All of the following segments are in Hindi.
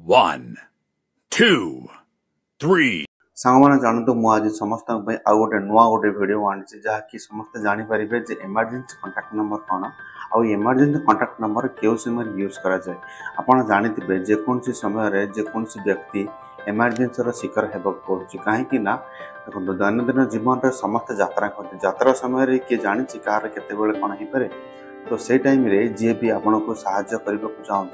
1, 2, 3. सांगमाने जानतु मु आज समस्त आउ गोटे नुआ गोटे वीडियो आनी जहाँकि समस्ते जानीपर जे इमरजेंसी कांटेक्ट नंबर कौन आउ इमरजेंसी कांटेक्ट नंबर क्यों समय यूज करा जाए। आपड़ जानी जेकोसी समय जेकोसी व्यक्ति इमरजेंसी शिकार होगा पड़े कहीं देखो दैनंदिन जीवन में समस्त यात्रा करते यात्रा समय किए जानी कार केत कौन हो पारे तो से टाइम रे जी भी आपन को साहाय्य करने को चाहूँ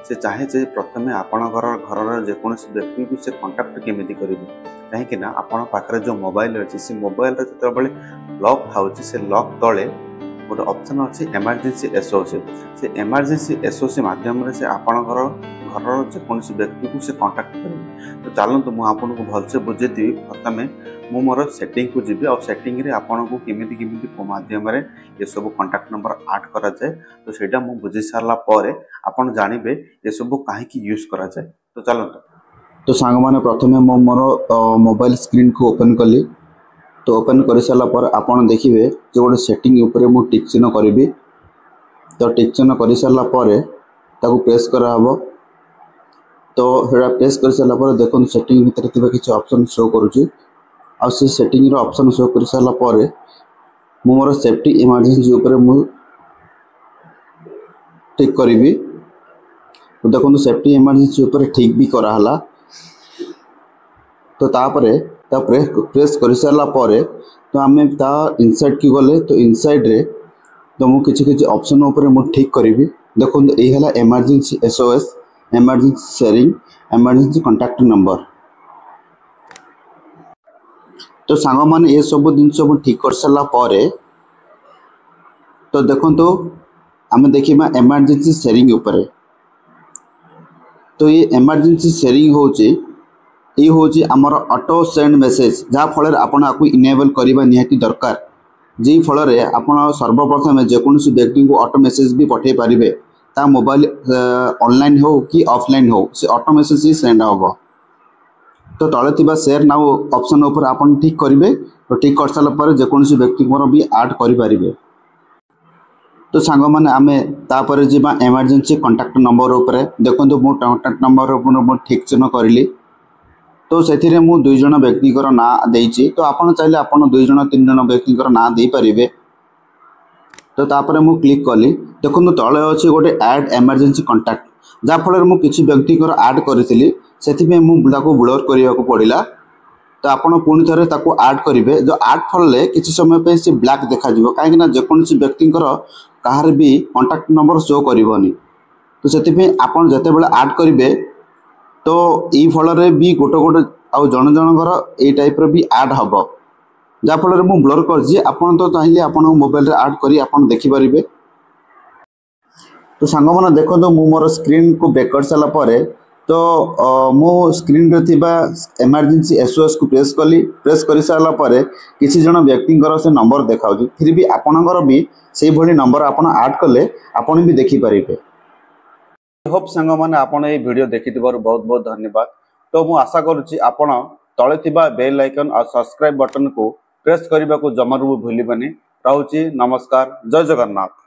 से चाहे जे प्रथमे आपण घर जेकोसी व्यक्ति को से कांटेक्ट केमी करेंगे कहीं आपण पाखे जो मोबाइल अच्छी से मोबाइल जो लॉक था से लॉक तले गोटे ऑप्शन अच्छी इमरजेंसी एसओसी से इमरजेंसी एसओसी माध्यम से आपण घर जेकोसी व्यक्ति को से कांटेक्ट करेंगे। तो चलते मुझे आपको भलसे बुझेदी प्रथमे मु मोर सेटिंग को जीवी और सेटिंग रे आपन को केमिति केमिति माध्यम रे ये सब कांटेक्ट नंबर ऐड करा जाए। तो सेटा मु बुझी सारला परे आपन जानिबे ये सब काहे यूज करा जाए। तो चलते तो सांग माने प्रथमे मो मोर मोबाइल स्क्रीन को ओपन कली। तो ओपन कर सारा पर आपन देखिबे जो गोटे सेटिंग ऊपर मु टिक चिन्ह करिवि। तो टिक चिन्ह कर सारा पर ताको प्रेस करा हबो। तो हेडा प्रेस कर सारा पर देखो सेटिंग भीतर थिबा किछ ऑप्शन शो करूची आ से सेटिंग रो ऑप्शन शो कर सारा पर मु मोर सेफ्टी इमरजेंसी ऊपर मु टिक करिवि। तो देखो सेफ्टी इमरजेंसी ऊपर ठीक भी करा हला। तो तापरे ता प्रेस कर सारा पर तो आम ता इनसाइड की गले तो इनसाइड रे तो मु किछि ऑप्शन ऊपर मु ठीक करी। देखो ये है emergency SOS emergency sharing emergency contact number. तो सांग माने ये सब जिनस ठीक कर सारा पर तो देखो तो आम देखा इमरजेंसी शेयरिंग ऊपर। तो ये इमरजेंसी शेयरिंग होची आमर ऑटो सेंड मेसेज जहाँ फल आपको इनेबल करवा निहाती दरकार जी फल आपड़ सर्वप्रथम जेकोसी व्यक्ति को ऑटो मेसेज भी पठे पारे ता मोबाइल ऑनलाइन हो कि ऑफलाइन हो से ऑटो मेसेज ही सेंड हम। तो तले थिबा शेयर नाउ ऑप्शन ऊपर आपन ठीक करेंगे। तो ठीक कर सारा पर जेकोसी व्यक्ति भी ऐड करें। तो सांग माने आमे तापर जीवा इमरजेंसी कांटेक्ट नंबर ऊपर देखो मो कांटेक्ट नंबर ऊपर ठीक चिन्ह करली। तो से मु 2 जन व्यक्ति ना देइछि। तो आपन चाहिले आपन 2 जन 3 जन व्यक्ति ना दे पारिबे। तो तापर मु क्लिक कली। देखो तले अच्छे गोटे ऐड इमरजेंसी कांटेक्ट जहाँ फल मु किछि व्यक्ति ऐड करी से मुझे ब्लर करने को पड़ा। तो आपड़ पुणी थे ऐड करेंगे जो ऐड फल किसी समय पे से ब्लैक देखा कहीं जेकोसी व्यक्ति कहार भी कांटेक्ट नंबर शो करनी। तो से आपड़ जिते बड़े ऐड करेंगे तो ये फल भी गोटे गोटे आउ जन जनकर ये टाइप भी ऐड हम जहाँ फल मुझे ब्लर कर तो चाहिए आप मोबाइल ऐड कर देखिपारे। तो सांग मैंने देखो तो मु मोर स्क्रीन को बैक कर सारा पर तो मो स्क्रीन रे थिबा इमरजेंसी एसओएस को प्रेस कर सारा पर किसी जन व्यक्ति से नंबर देखा फिर भी आपणकर भी से भली नंबर आपन ऐड कले आपन भी देखि पारे। होप संग माने आपन ए वीडियो देखि बहुत बहुत धन्यवाद। तो मु आशा करूची आपन तले थिबा बेल आइकन और सब्सक्राइब बटन को प्रेस करने को जमारू भूलिबानी। रहूची नमस्कार जय जगन्नाथ।